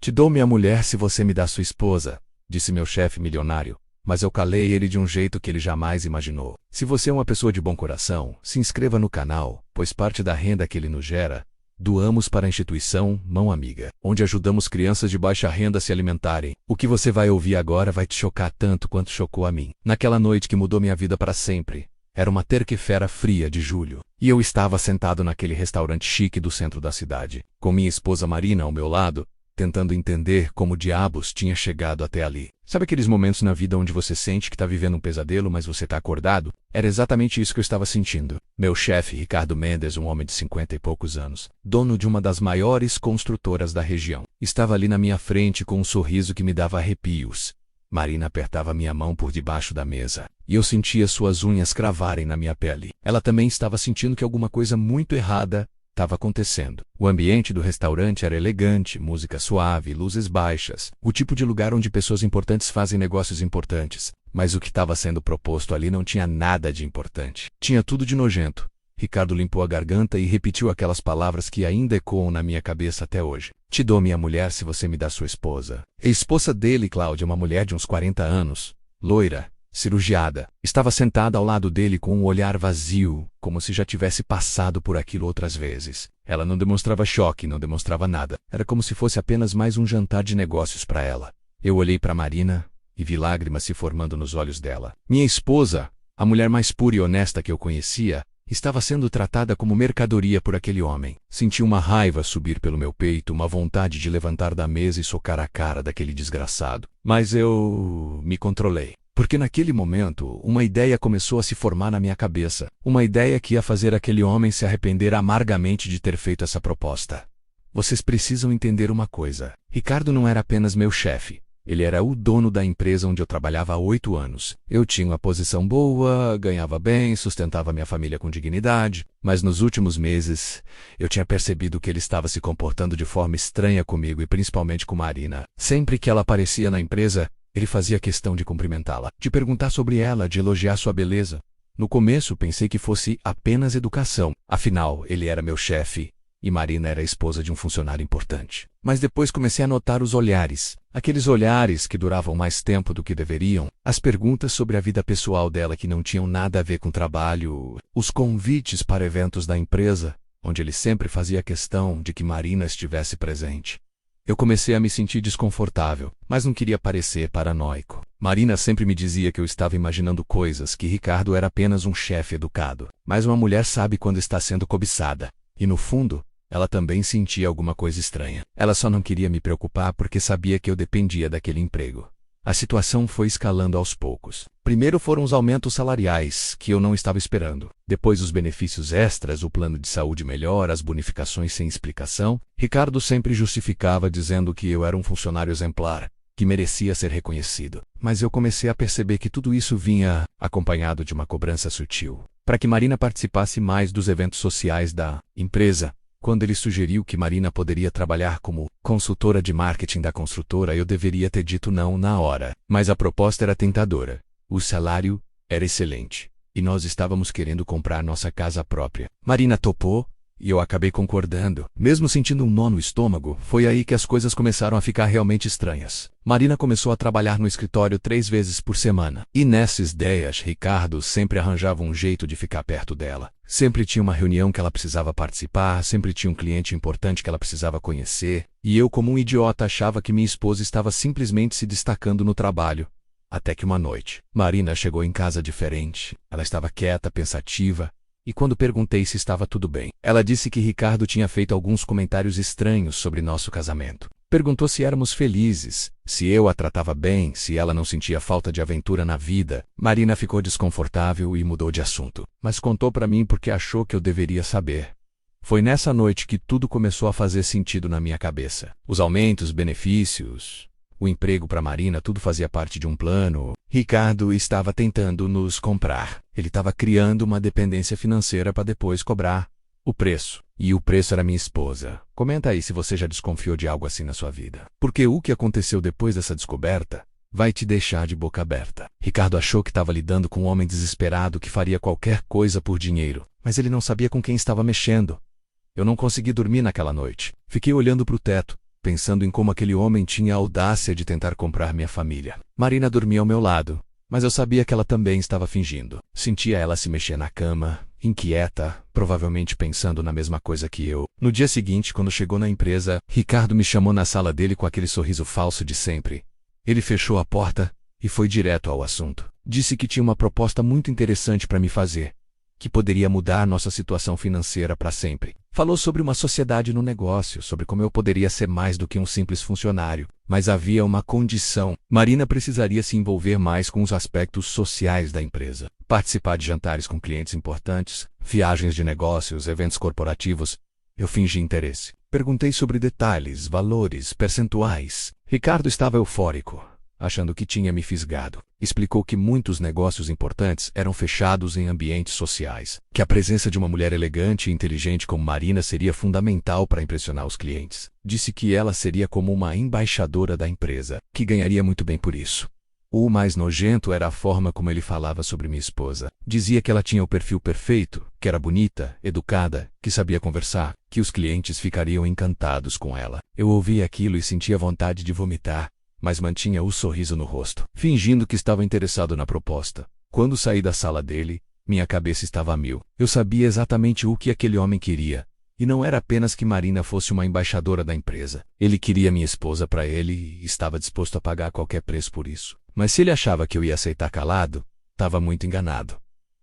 Te dou minha mulher se você me dá sua esposa, disse meu chefe milionário, mas eu calei ele de um jeito que ele jamais imaginou. Se você é uma pessoa de bom coração, se inscreva no canal, pois parte da renda que ele nos gera, doamos para a instituição Mão Amiga, onde ajudamos crianças de baixa renda a se alimentarem. O que você vai ouvir agora vai te chocar tanto quanto chocou a mim. Naquela noite que mudou minha vida para sempre, era uma terça-feira fria de julho, e eu estava sentado naquele restaurante chique do centro da cidade, com minha esposa Marina ao meu lado, tentando entender como diabos tinha chegado até ali. Sabe aqueles momentos na vida onde você sente que está vivendo um pesadelo, mas você está acordado? Era exatamente isso que eu estava sentindo. Meu chefe, Ricardo Mendes, um homem de 50 e poucos anos, dono de uma das maiores construtoras da região, estava ali na minha frente com um sorriso que me dava arrepios. Marina apertava minha mão por debaixo da mesa, e eu sentia suas unhas cravarem na minha pele. Ela também estava sentindo que alguma coisa muito errada estava acontecendo. O ambiente do restaurante era elegante, música suave, luzes baixas, o tipo de lugar onde pessoas importantes fazem negócios importantes. Mas o que estava sendo proposto ali não tinha nada de importante. Tinha tudo de nojento. Ricardo limpou a garganta e repetiu aquelas palavras que ainda ecoam na minha cabeça até hoje. Te dou minha mulher se você me dá sua esposa. A esposa dele, Cláudia, uma mulher de uns 40 anos, loira, cirurgiada, estava sentada ao lado dele com um olhar vazio, como se já tivesse passado por aquilo outras vezes. Ela não demonstrava choque, não demonstrava nada. Era como se fosse apenas mais um jantar de negócios para ela. Eu olhei para Marina e vi lágrimas se formando nos olhos dela. Minha esposa, a mulher mais pura e honesta que eu conhecia, estava sendo tratada como mercadoria por aquele homem. Senti uma raiva subir pelo meu peito, uma vontade de levantar da mesa e socar a cara daquele desgraçado. Mas eu me controlei. Porque naquele momento, uma ideia começou a se formar na minha cabeça. Uma ideia que ia fazer aquele homem se arrepender amargamente de ter feito essa proposta. Vocês precisam entender uma coisa. Ricardo não era apenas meu chefe. Ele era o dono da empresa onde eu trabalhava há 8 anos. Eu tinha uma posição boa, ganhava bem, sustentava minha família com dignidade. Mas nos últimos meses, eu tinha percebido que ele estava se comportando de forma estranha comigo e principalmente com Marina. Sempre que ela aparecia na empresa, ele fazia questão de cumprimentá-la, de perguntar sobre ela, de elogiar sua beleza. No começo, pensei que fosse apenas educação. Afinal, ele era meu chefe e Marina era a esposa de um funcionário importante. Mas depois comecei a notar os olhares. Aqueles olhares que duravam mais tempo do que deveriam. As perguntas sobre a vida pessoal dela que não tinham nada a ver com trabalho. Os convites para eventos da empresa, onde ele sempre fazia questão de que Marina estivesse presente. Eu comecei a me sentir desconfortável, mas não queria parecer paranoico. Marina sempre me dizia que eu estava imaginando coisas, que Ricardo era apenas um chefe educado. Mas uma mulher sabe quando está sendo cobiçada. E no fundo, ela também sentia alguma coisa estranha. Ela só não queria me preocupar porque sabia que eu dependia daquele emprego. A situação foi escalando aos poucos. Primeiro foram os aumentos salariais, que eu não estava esperando. Depois os benefícios extras, o plano de saúde melhor, as bonificações sem explicação. Ricardo sempre justificava dizendo que eu era um funcionário exemplar, que merecia ser reconhecido. Mas eu comecei a perceber que tudo isso vinha acompanhado de uma cobrança sutil. Para que Marina participasse mais dos eventos sociais da empresa, quando ele sugeriu que Marina poderia trabalhar como consultora de marketing da construtora, eu deveria ter dito não na hora. Mas a proposta era tentadora. O salário era excelente. E nós estávamos querendo comprar nossa casa própria. Marina topou e eu acabei concordando. Mesmo sentindo um nó no estômago, foi aí que as coisas começaram a ficar realmente estranhas. Marina começou a trabalhar no escritório 3 vezes por semana. E nessas ideias, Ricardo sempre arranjava um jeito de ficar perto dela. Sempre tinha uma reunião que ela precisava participar, sempre tinha um cliente importante que ela precisava conhecer. E eu, como um idiota, achava que minha esposa estava simplesmente se destacando no trabalho. Até que uma noite, Marina chegou em casa diferente. Ela estava quieta, pensativa. E quando perguntei se estava tudo bem, ela disse que Ricardo tinha feito alguns comentários estranhos sobre nosso casamento. Perguntou se éramos felizes, se eu a tratava bem, se ela não sentia falta de aventura na vida. Marina ficou desconfortável e mudou de assunto, mas contou para mim porque achou que eu deveria saber. Foi nessa noite que tudo começou a fazer sentido na minha cabeça. Os aumentos, benefícios, o emprego para Marina, tudo fazia parte de um plano. Ricardo estava tentando nos comprar. Ele estava criando uma dependência financeira para depois cobrar o preço. E o preço era minha esposa. Comenta aí se você já desconfiou de algo assim na sua vida. Porque o que aconteceu depois dessa descoberta vai te deixar de boca aberta. Ricardo achou que estava lidando com um homem desesperado que faria qualquer coisa por dinheiro. Mas ele não sabia com quem estava mexendo. Eu não consegui dormir naquela noite. Fiquei olhando para o teto, pensando em como aquele homem tinha a audácia de tentar comprar minha família. Marina dormia ao meu lado, mas eu sabia que ela também estava fingindo. Sentia ela se mexer na cama, inquieta, provavelmente pensando na mesma coisa que eu. No dia seguinte, quando chegou na empresa, Ricardo me chamou na sala dele com aquele sorriso falso de sempre. Ele fechou a porta e foi direto ao assunto. Disse que tinha uma proposta muito interessante para me fazer, que poderia mudar nossa situação financeira para sempre. Falou sobre uma sociedade no negócio, sobre como eu poderia ser mais do que um simples funcionário. Mas havia uma condição. Marina precisaria se envolver mais com os aspectos sociais da empresa. Participar de jantares com clientes importantes, viagens de negócios, eventos corporativos. Eu fingi interesse. Perguntei sobre detalhes, valores, percentuais. Ricardo estava eufórico, achando que tinha me fisgado. Explicou que muitos negócios importantes eram fechados em ambientes sociais, que a presença de uma mulher elegante e inteligente como Marina seria fundamental para impressionar os clientes. Disse que ela seria como uma embaixadora da empresa, que ganharia muito bem por isso. O mais nojento era a forma como ele falava sobre minha esposa. Dizia que ela tinha o perfil perfeito, que era bonita, educada, que sabia conversar, que os clientes ficariam encantados com ela. Eu ouvia aquilo e sentia vontade de vomitar, mas mantinha o sorriso no rosto, fingindo que estava interessado na proposta. Quando saí da sala dele, minha cabeça estava a mil. Eu sabia exatamente o que aquele homem queria, e não era apenas que Marina fosse uma embaixadora da empresa. Ele queria minha esposa para ele e estava disposto a pagar qualquer preço por isso. Mas se ele achava que eu ia aceitar calado, estava muito enganado.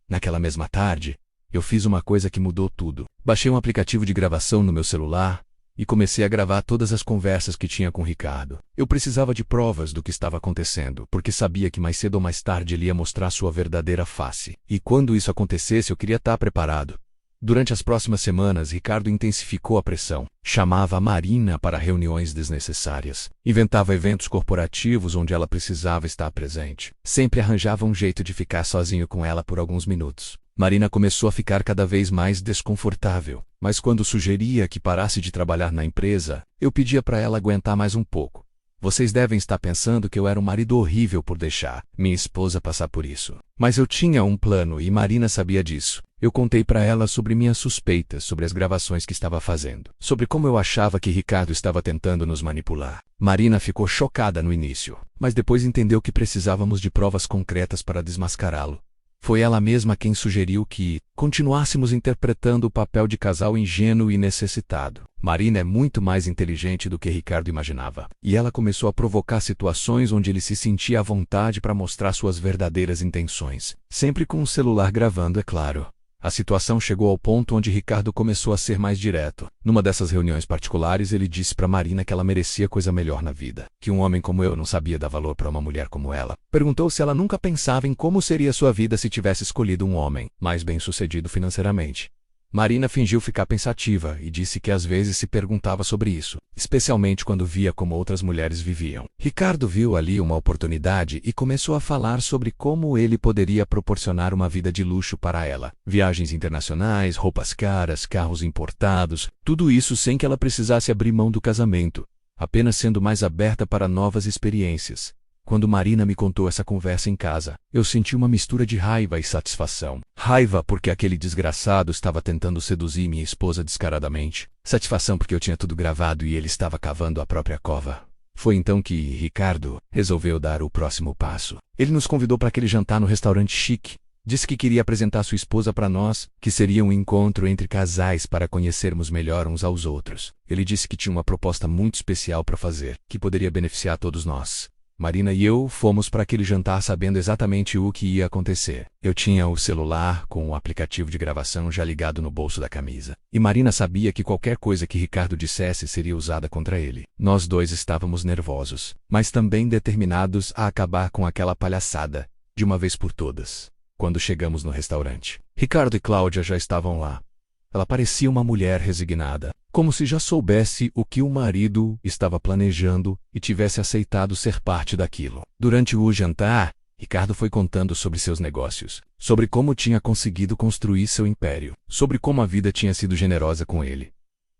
Naquela mesma tarde, eu fiz uma coisa que mudou tudo. Baixei um aplicativo de gravação no meu celular e comecei a gravar todas as conversas que tinha com Ricardo. Eu precisava de provas do que estava acontecendo, porque sabia que mais cedo ou mais tarde ele ia mostrar sua verdadeira face. E quando isso acontecesse, eu queria estar preparado. Durante as próximas semanas, Ricardo intensificou a pressão. Chamava a Marina para reuniões desnecessárias. Inventava eventos corporativos onde ela precisava estar presente. Sempre arranjava um jeito de ficar sozinho com ela por alguns minutos. Marina começou a ficar cada vez mais desconfortável. Mas quando sugeria que parasse de trabalhar na empresa, eu pedia para ela aguentar mais um pouco. Vocês devem estar pensando que eu era um marido horrível por deixar minha esposa passar por isso. Mas eu tinha um plano e Marina sabia disso. Eu contei para ela sobre minhas suspeitas, sobre as gravações que estava fazendo, sobre como eu achava que Ricardo estava tentando nos manipular. Marina ficou chocada no início, mas depois entendeu que precisávamos de provas concretas para desmascará-lo. Foi ela mesma quem sugeriu que continuássemos interpretando o papel de casal ingênuo e necessitado. Marina é muito mais inteligente do que Ricardo imaginava, e ela começou a provocar situações onde ele se sentia à vontade para mostrar suas verdadeiras intenções, sempre com o celular gravando, é claro. A situação chegou ao ponto onde Ricardo começou a ser mais direto. Numa dessas reuniões particulares, ele disse para Marina que ela merecia coisa melhor na vida, que um homem como eu não sabia dar valor para uma mulher como ela. Perguntou se ela nunca pensava em como seria sua vida se tivesse escolhido um homem mais bem-sucedido financeiramente. Marina fingiu ficar pensativa e disse que às vezes se perguntava sobre isso, especialmente quando via como outras mulheres viviam. Ricardo viu ali uma oportunidade e começou a falar sobre como ele poderia proporcionar uma vida de luxo para ela. Viagens internacionais, roupas caras, carros importados, tudo isso sem que ela precisasse abrir mão do casamento, apenas sendo mais aberta para novas experiências. Quando Marina me contou essa conversa em casa, eu senti uma mistura de raiva e satisfação. Raiva porque aquele desgraçado estava tentando seduzir minha esposa descaradamente. Satisfação porque eu tinha tudo gravado e ele estava cavando a própria cova. Foi então que Ricardo resolveu dar o próximo passo. Ele nos convidou para aquele jantar no restaurante chique. Disse que queria apresentar sua esposa para nós, que seria um encontro entre casais para conhecermos melhor uns aos outros. Ele disse que tinha uma proposta muito especial para fazer, que poderia beneficiar todos nós. Marina e eu fomos para aquele jantar sabendo exatamente o que ia acontecer. Eu tinha o celular com o aplicativo de gravação já ligado no bolso da camisa. E Marina sabia que qualquer coisa que Ricardo dissesse seria usada contra ele. Nós dois estávamos nervosos, mas também determinados a acabar com aquela palhaçada, de uma vez por todas. Quando chegamos no restaurante, Ricardo e Cláudia já estavam lá. Ela parecia uma mulher resignada, como se já soubesse o que o marido estava planejando e tivesse aceitado ser parte daquilo. Durante o jantar, Ricardo foi contando sobre seus negócios, sobre como tinha conseguido construir seu império, sobre como a vida tinha sido generosa com ele.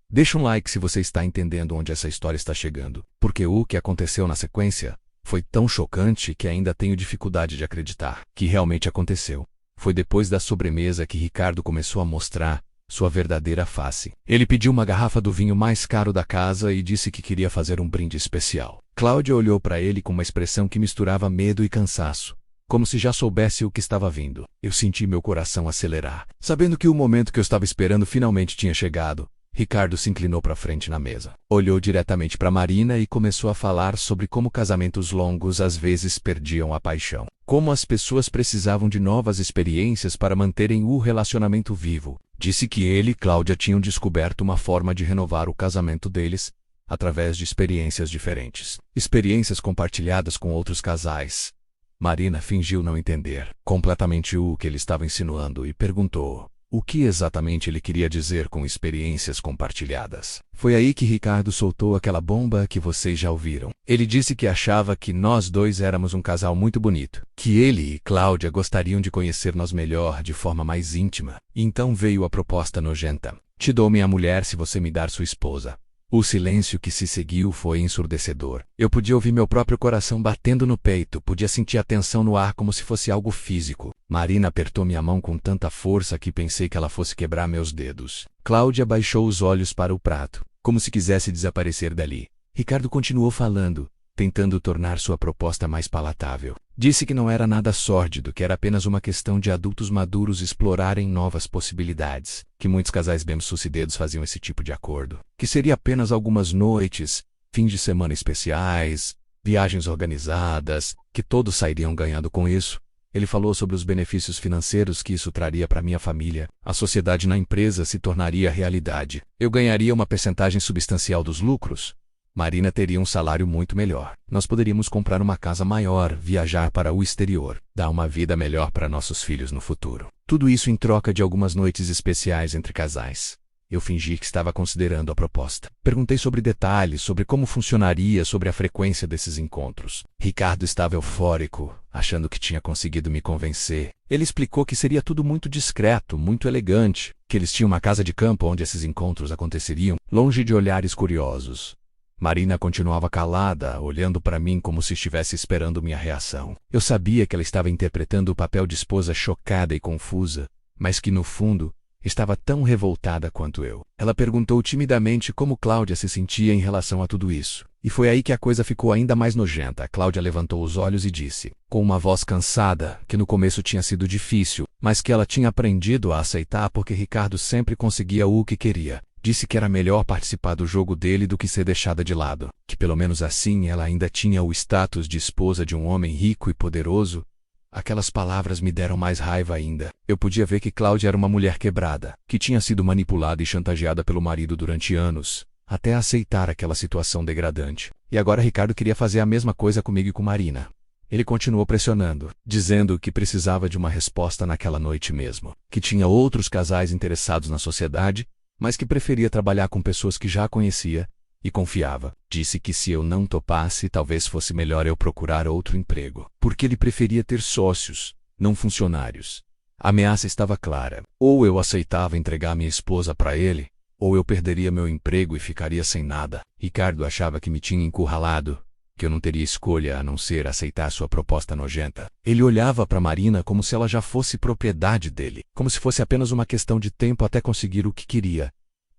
Deixa um like se você está entendendo onde essa história está chegando, porque o que aconteceu na sequência foi tão chocante que ainda tenho dificuldade de acreditar que realmente aconteceu. Foi depois da sobremesa que Ricardo começou a mostrar sua verdadeira face. Ele pediu uma garrafa do vinho mais caro da casa e disse que queria fazer um brinde especial. Cláudia olhou para ele com uma expressão que misturava medo e cansaço, como se já soubesse o que estava vindo. Eu senti meu coração acelerar. Sabendo que o momento que eu estava esperando finalmente tinha chegado, Ricardo se inclinou para frente na mesa. Olhou diretamente para Marina e começou a falar sobre como casamentos longos às vezes perdiam a paixão. Como as pessoas precisavam de novas experiências para manterem o relacionamento vivo. Disse que ele e Cláudia tinham descoberto uma forma de renovar o casamento deles, através de experiências diferentes. Experiências compartilhadas com outros casais. Marina fingiu não entender completamente o que ele estava insinuando e perguntou o que exatamente ele queria dizer com experiências compartilhadas. Foi aí que Ricardo soltou aquela bomba que vocês já ouviram. Ele disse que achava que nós dois éramos um casal muito bonito, que ele e Cláudia gostariam de conhecer-nos melhor de forma mais íntima. Então veio a proposta nojenta. Te dou minha mulher se você me dar sua esposa. O silêncio que se seguiu foi ensurdecedor. Eu podia ouvir meu próprio coração batendo no peito, podia sentir a tensão no ar como se fosse algo físico. Marina apertou minha mão com tanta força que pensei que ela fosse quebrar meus dedos. Cláudia baixou os olhos para o prato, como se quisesse desaparecer dali. Ricardo continuou falando, tentando tornar sua proposta mais palatável. Disse que não era nada sórdido, que era apenas uma questão de adultos maduros explorarem novas possibilidades, que muitos casais bem-sucedidos faziam esse tipo de acordo, que seria apenas algumas noites, fins de semana especiais, viagens organizadas, que todos sairiam ganhando com isso. Ele falou sobre os benefícios financeiros que isso traria para minha família. A sociedade na empresa se tornaria realidade. Eu ganharia uma percentagem substancial dos lucros. Marina teria um salário muito melhor. Nós poderíamos comprar uma casa maior, viajar para o exterior, dar uma vida melhor para nossos filhos no futuro. Tudo isso em troca de algumas noites especiais entre casais. Eu fingi que estava considerando a proposta. Perguntei sobre detalhes, sobre como funcionaria, sobre a frequência desses encontros. Ricardo estava eufórico, achando que tinha conseguido me convencer. Ele explicou que seria tudo muito discreto, muito elegante, que eles tinham uma casa de campo onde esses encontros aconteceriam, longe de olhares curiosos. Marina continuava calada, olhando para mim como se estivesse esperando minha reação. Eu sabia que ela estava interpretando o papel de esposa chocada e confusa, mas que no fundo estava tão revoltada quanto eu. Ela perguntou timidamente como Cláudia se sentia em relação a tudo isso. E foi aí que a coisa ficou ainda mais nojenta. Cláudia levantou os olhos e disse, com uma voz cansada, que no começo tinha sido difícil, mas que ela tinha aprendido a aceitar porque Ricardo sempre conseguia o que queria. Disse que era melhor participar do jogo dele do que ser deixada de lado, que pelo menos assim ela ainda tinha o status de esposa de um homem rico e poderoso. Aquelas palavras me deram mais raiva ainda. Eu podia ver que Cláudia era uma mulher quebrada, que tinha sido manipulada e chantageada pelo marido durante anos, até aceitar aquela situação degradante. E agora Ricardo queria fazer a mesma coisa comigo e com Marina. Ele continuou pressionando, dizendo que precisava de uma resposta naquela noite mesmo, que tinha outros casais interessados na sociedade, mas que preferia trabalhar com pessoas que já conhecia e confiava. Disse que se eu não topasse, talvez fosse melhor eu procurar outro emprego, porque ele preferia ter sócios, não funcionários. A ameaça estava clara. Ou eu aceitava entregar minha esposa para ele, ou eu perderia meu emprego e ficaria sem nada. Ricardo achava que me tinha encurralado, que eu não teria escolha a não ser aceitar sua proposta nojenta. Ele olhava para Marina como se ela já fosse propriedade dele, como se fosse apenas uma questão de tempo até conseguir o que queria.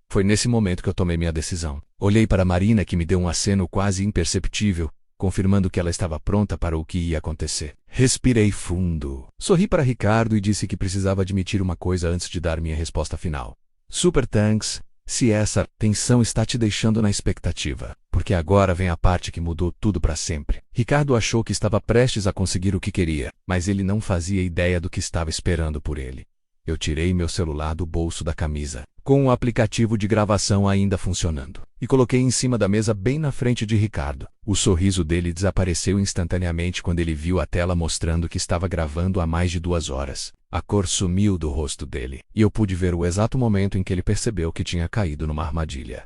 Foi nesse momento que eu tomei minha decisão. Olhei para Marina, que me deu um aceno quase imperceptível, confirmando que ela estava pronta para o que ia acontecer. Respirei fundo. Sorri para Ricardo e disse que precisava admitir uma coisa antes de dar minha resposta final. Super thanks. Se essa tensão está te deixando na expectativa, porque agora vem a parte que mudou tudo para sempre. Ricardo achou que estava prestes a conseguir o que queria, mas ele não fazia ideia do que estava esperando por ele. Eu tirei meu celular do bolso da camisa, com o aplicativo de gravação ainda funcionando, e coloquei em cima da mesa bem na frente de Ricardo. O sorriso dele desapareceu instantaneamente quando ele viu a tela mostrando que estava gravando há mais de 2 horas. A cor sumiu do rosto dele, e eu pude ver o exato momento em que ele percebeu que tinha caído numa armadilha.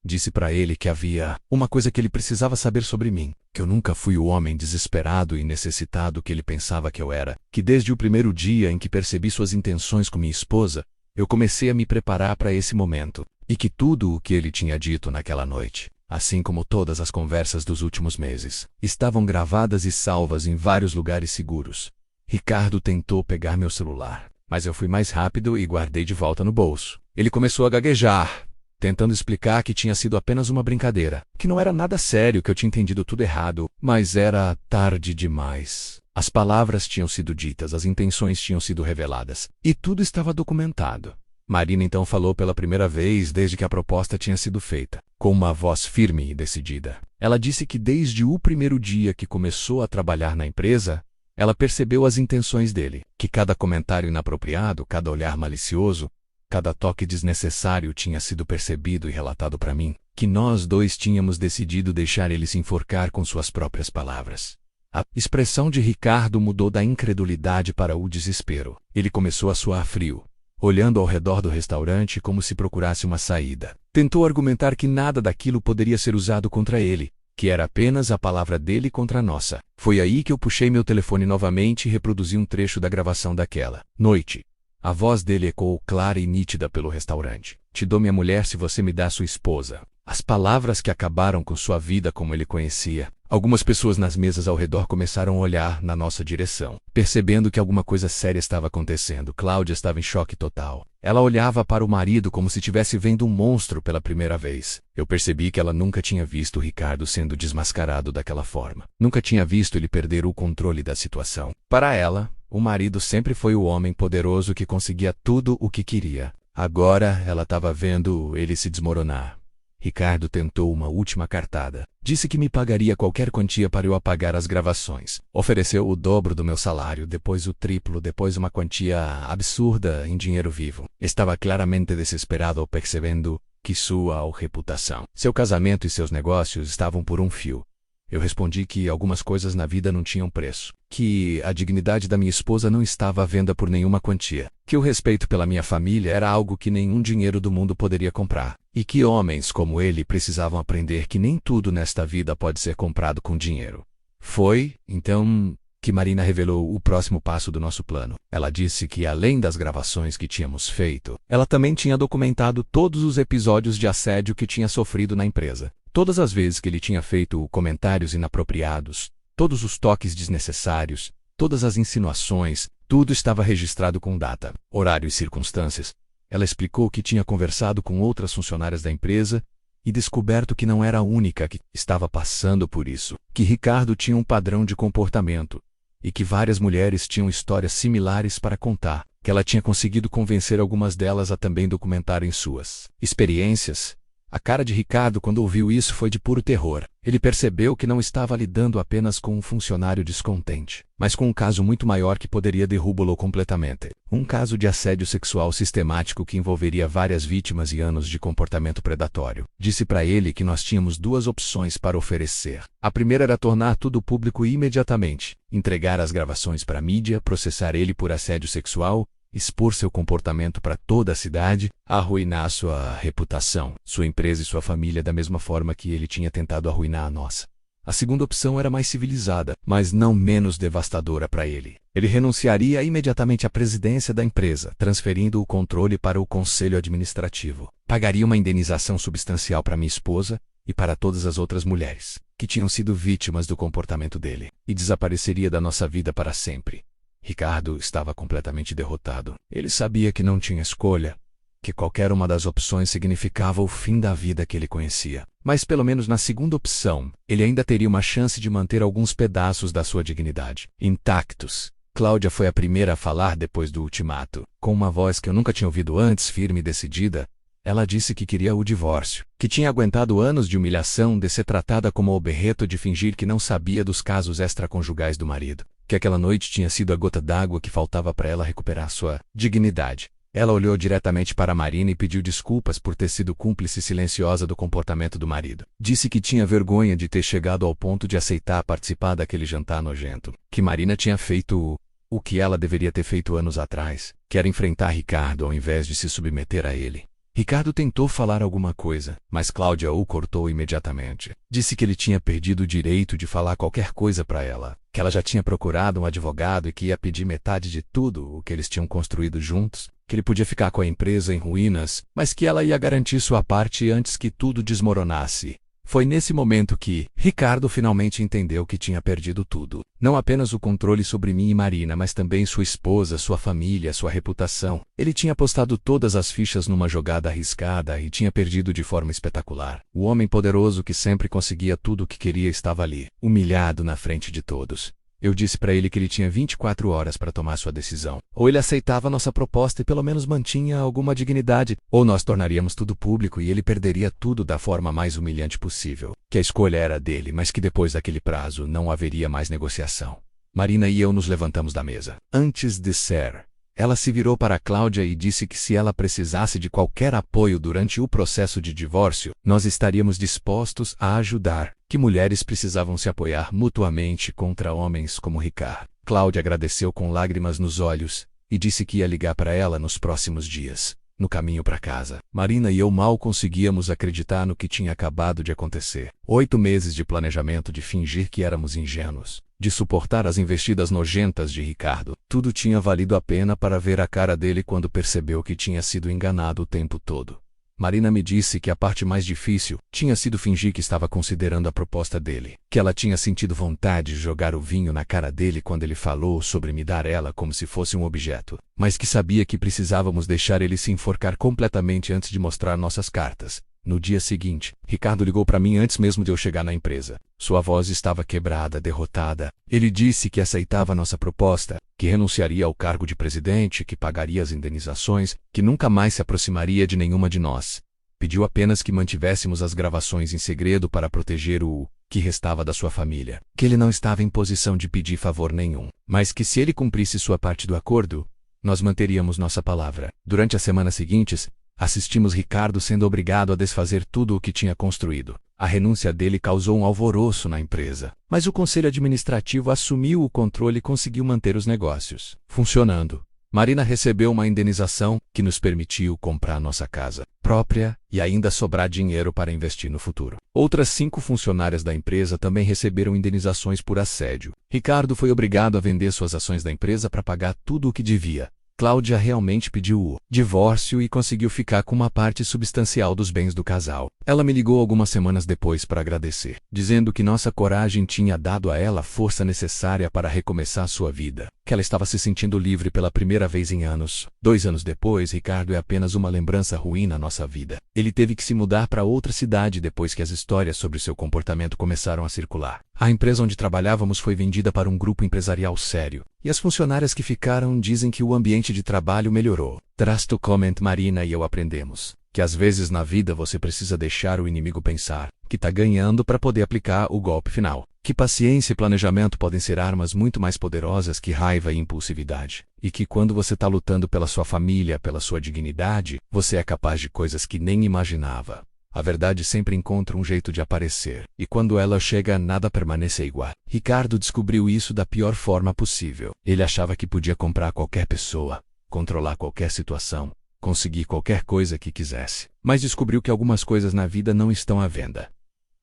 Disse para ele que havia uma coisa que ele precisava saber sobre mim, que eu nunca fui o homem desesperado e necessitado que ele pensava que eu era, que desde o primeiro dia em que percebi suas intenções com minha esposa, eu comecei a me preparar para esse momento, e que tudo o que ele tinha dito naquela noite, assim como todas as conversas dos últimos meses, estavam gravadas e salvas em vários lugares seguros. Ricardo tentou pegar meu celular, mas eu fui mais rápido e guardei de volta no bolso. Ele começou a gaguejar, tentando explicar que tinha sido apenas uma brincadeira, que não era nada sério, que eu tinha entendido tudo errado, mas era tarde demais. As palavras tinham sido ditas, as intenções tinham sido reveladas, e tudo estava documentado. Marina então falou pela primeira vez desde que a proposta tinha sido feita, com uma voz firme e decidida. Ela disse que desde o primeiro dia que começou a trabalhar na empresa, ela percebeu as intenções dele, que cada comentário inapropriado, cada olhar malicioso, cada toque desnecessário tinha sido percebido e relatado para mim, que nós dois tínhamos decidido deixar ele se enforcar com suas próprias palavras. A expressão de Ricardo mudou da incredulidade para o desespero. Ele começou a suar frio, olhando ao redor do restaurante como se procurasse uma saída. Tentou argumentar que nada daquilo poderia ser usado contra ele, que era apenas a palavra dele contra a nossa. Foi aí que eu puxei meu telefone novamente e reproduzi um trecho da gravação daquela noite. A voz dele ecoou clara e nítida pelo restaurante. Te dou minha mulher se você me dá sua esposa. As palavras que acabaram com sua vida como ele conhecia. Algumas pessoas nas mesas ao redor começaram a olhar na nossa direção, percebendo que alguma coisa séria estava acontecendo. Cláudia estava em choque total. Ela olhava para o marido como se estivesse vendo um monstro pela primeira vez. Eu percebi que ela nunca tinha visto Ricardo sendo desmascarado daquela forma. Nunca tinha visto ele perder o controle da situação. Para ela, o marido sempre foi o homem poderoso que conseguia tudo o que queria. Agora ela estava vendo ele se desmoronar. Ricardo tentou uma última cartada. Disse que me pagaria qualquer quantia para eu apagar as gravações. Ofereceu o dobro do meu salário, depois o triplo, depois uma quantia absurda em dinheiro vivo. Estava claramente desesperado, percebendo que sua reputação, seu casamento e seus negócios estavam por um fio. Eu respondi que algumas coisas na vida não tinham preço, que a dignidade da minha esposa não estava à venda por nenhuma quantia, que o respeito pela minha família era algo que nenhum dinheiro do mundo poderia comprar, e que homens como ele precisavam aprender que nem tudo nesta vida pode ser comprado com dinheiro. Foi, então, que Marina revelou o próximo passo do nosso plano. Ela disse que, além das gravações que tínhamos feito, ela também tinha documentado todos os episódios de assédio que tinha sofrido na empresa. Todas as vezes que ele tinha feito comentários inapropriados, todos os toques desnecessários, todas as insinuações, tudo estava registrado com data, horário e circunstâncias. Ela explicou que tinha conversado com outras funcionárias da empresa e descoberto que não era a única que estava passando por isso, que Ricardo tinha um padrão de comportamento e que várias mulheres tinham histórias similares para contar, que ela tinha conseguido convencer algumas delas a também documentarem suas experiências. A cara de Ricardo quando ouviu isso foi de puro terror. Ele percebeu que não estava lidando apenas com um funcionário descontente, mas com um caso muito maior que poderia derrubá-lo completamente. Um caso de assédio sexual sistemático que envolveria várias vítimas e anos de comportamento predatório. Disse para ele que nós tínhamos duas opções para oferecer. A primeira era tornar tudo público imediatamente, entregar as gravações para a mídia, processar ele por assédio sexual, expor seu comportamento para toda a cidade, arruinar sua reputação, sua empresa e sua família da mesma forma que ele tinha tentado arruinar a nossa. A segunda opção era mais civilizada, mas não menos devastadora para ele. Ele renunciaria imediatamente à presidência da empresa, transferindo o controle para o conselho administrativo. Pagaria uma indenização substancial para minha esposa e para todas as outras mulheres que tinham sido vítimas do comportamento dele, e desapareceria da nossa vida para sempre. Ricardo estava completamente derrotado. Ele sabia que não tinha escolha, que qualquer uma das opções significava o fim da vida que ele conhecia. Mas pelo menos na segunda opção, ele ainda teria uma chance de manter alguns pedaços da sua dignidade intactos. Cláudia foi a primeira a falar depois do ultimato. Com uma voz que eu nunca tinha ouvido antes, firme e decidida, ela disse que queria o divórcio, que tinha aguentado anos de humilhação de ser tratada como o berreto de fingir que não sabia dos casos extraconjugais do marido, que aquela noite tinha sido a gota d'água que faltava para ela recuperar sua dignidade. Ela olhou diretamente para Marina e pediu desculpas por ter sido cúmplice silenciosa do comportamento do marido. Disse que tinha vergonha de ter chegado ao ponto de aceitar participar daquele jantar nojento, que Marina tinha feito o que ela deveria ter feito anos atrás, que era enfrentar Ricardo ao invés de se submeter a ele. Ricardo tentou falar alguma coisa, mas Cláudia o cortou imediatamente. Disse que ele tinha perdido o direito de falar qualquer coisa para ela, que ela já tinha procurado um advogado e que ia pedir metade de tudo o que eles tinham construído juntos, que ele podia ficar com a empresa em ruínas, mas que ela ia garantir sua parte antes que tudo desmoronasse. Foi nesse momento que Ricardo finalmente entendeu que tinha perdido tudo. Não apenas o controle sobre mim e Marina, mas também sua esposa, sua família, sua reputação. Ele tinha apostado todas as fichas numa jogada arriscada e tinha perdido de forma espetacular. O homem poderoso que sempre conseguia tudo o que queria estava ali, humilhado na frente de todos. Eu disse para ele que ele tinha 24 horas para tomar sua decisão. Ou ele aceitava nossa proposta e pelo menos mantinha alguma dignidade, ou nós tornaríamos tudo público e ele perderia tudo da forma mais humilhante possível. Que a escolha era dele, mas que depois daquele prazo não haveria mais negociação. Marina e eu nos levantamos da mesa. Antes de ser, ela se virou para Cláudia e disse que se ela precisasse de qualquer apoio durante o processo de divórcio, nós estaríamos dispostos a ajudar. Que mulheres precisavam se apoiar mutuamente contra homens como Ricardo. Cláudia agradeceu com lágrimas nos olhos e disse que ia ligar para ela nos próximos dias, no caminho para casa. Marina e eu mal conseguíamos acreditar no que tinha acabado de acontecer. 8 meses de planejamento de fingir que éramos ingênuos, de suportar as investidas nojentas de Ricardo. Tudo tinha valido a pena para ver a cara dele quando percebeu que tinha sido enganado o tempo todo. Marina me disse que a parte mais difícil tinha sido fingir que estava considerando a proposta dele, que ela tinha sentido vontade de jogar o vinho na cara dele quando ele falou sobre me dar ela como se fosse um objeto, mas que sabia que precisávamos deixar ele se enforcar completamente antes de mostrar nossas cartas. No dia seguinte, Ricardo ligou para mim antes mesmo de eu chegar na empresa. Sua voz estava quebrada, derrotada. Ele disse que aceitava nossa proposta, que renunciaria ao cargo de presidente, que pagaria as indenizações, que nunca mais se aproximaria de nenhuma de nós. Pediu apenas que mantivéssemos as gravações em segredo para proteger o que restava da sua família, que ele não estava em posição de pedir favor nenhum, mas que se ele cumprisse sua parte do acordo, nós manteríamos nossa palavra. Durante as semanas seguintes, assistimos Ricardo sendo obrigado a desfazer tudo o que tinha construído. A renúncia dele causou um alvoroço na empresa, mas o conselho administrativo assumiu o controle e conseguiu manter os negócios funcionando. Marina recebeu uma indenização que nos permitiu comprar nossa casa própria e ainda sobrar dinheiro para investir no futuro. Outras 5 funcionárias da empresa também receberam indenizações por assédio. Ricardo foi obrigado a vender suas ações da empresa para pagar tudo o que devia. Cláudia realmente pediu o divórcio e conseguiu ficar com uma parte substancial dos bens do casal. Ela me ligou algumas semanas depois para agradecer, dizendo que nossa coragem tinha dado a ela a força necessária para recomeçar sua vida, que ela estava se sentindo livre pela primeira vez em anos. 2 anos depois, Ricardo é apenas uma lembrança ruim na nossa vida. Ele teve que se mudar para outra cidade depois que as histórias sobre seu comportamento começaram a circular. A empresa onde trabalhávamos foi vendida para um grupo empresarial sério, e as funcionárias que ficaram dizem que o ambiente de trabalho melhorou. Trust to comment, Marina e eu aprendemos que às vezes na vida você precisa deixar o inimigo pensar que está ganhando para poder aplicar o golpe final. Que paciência e planejamento podem ser armas muito mais poderosas que raiva e impulsividade. E que quando você está lutando pela sua família, pela sua dignidade, você é capaz de coisas que nem imaginava. A verdade sempre encontra um jeito de aparecer, e quando ela chega, nada permanece igual. Ricardo descobriu isso da pior forma possível. Ele achava que podia comprar qualquer pessoa, controlar qualquer situação, conseguir qualquer coisa que quisesse. Mas descobriu que algumas coisas na vida não estão à venda.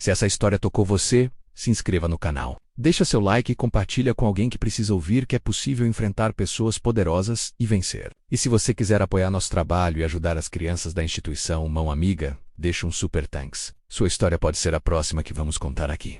Se essa história tocou você, se inscreva no canal. Deixa seu like e compartilha com alguém que precisa ouvir que é possível enfrentar pessoas poderosas e vencer. E se você quiser apoiar nosso trabalho e ajudar as crianças da instituição Mão Amiga, deixa um super thanks. Sua história pode ser a próxima que vamos contar aqui.